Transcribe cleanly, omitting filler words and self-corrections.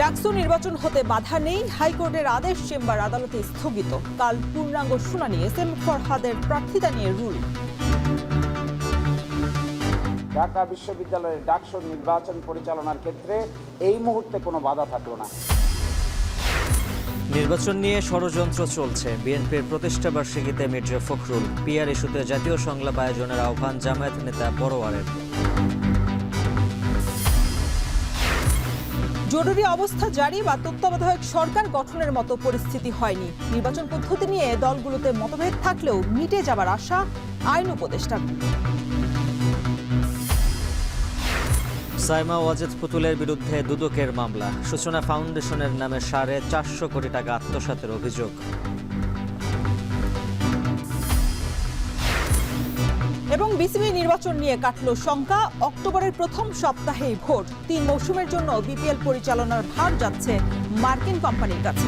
ডাকসু নির্বাচন হতে বাধা নেই, হাইকোর্টের আদেশ চেম্বার আদালতে স্থগিত। কাল পূর্ণাঙ্গ শুনানি, এস.এম ফরহাদের প্রার্থিতা নিয়ে রুল। ঢাকা বিশ্ববিদ্যালয়ের ডাকসু নির্বাচন পরিচালনার ক্ষেত্রে এই মুহূর্তে কোনো বাধা থাকলো না। নির্বাচন নিয়ে ষড়যন্ত্র চলছে, বিএনপির প্রতিষ্ঠা বার্ষিকীতে মির্জা ফখরুল। পিআর ইস্যুতে জাতীয় সংলাপ আয়োজনের আহ্বান জামায়াত নেতা বড়োয়ারের। জরুরি অবস্থা জারি বা তত্ত্বাবধায়ক সরকার গঠনের মতো পরিস্থিতি হয়নি। নির্বাচন পদ্ধতি নিয়ে দলগুলোতে মতভেদ থাকলেও মিটে যাবার আশা আইন উপদেষ্টার। সাইমা ওয়াজেদ পুতুলের বিরুদ্ধে দুদকের মামলা, সূচনা ফাউন্ডেশনের নামে 450 কোটি টাকা আত্মসাতের অভিযোগ। এবং বিসিবি নির্বাচন নিয়ে কাটল শঙ্কা, অক্টোবরের প্রথম সপ্তাহেই ভোট। 3 মৌসুমের জন্য বিপিএল পরিচালনার ভার যাচ্ছে মার্কিন কোম্পানির কাছে।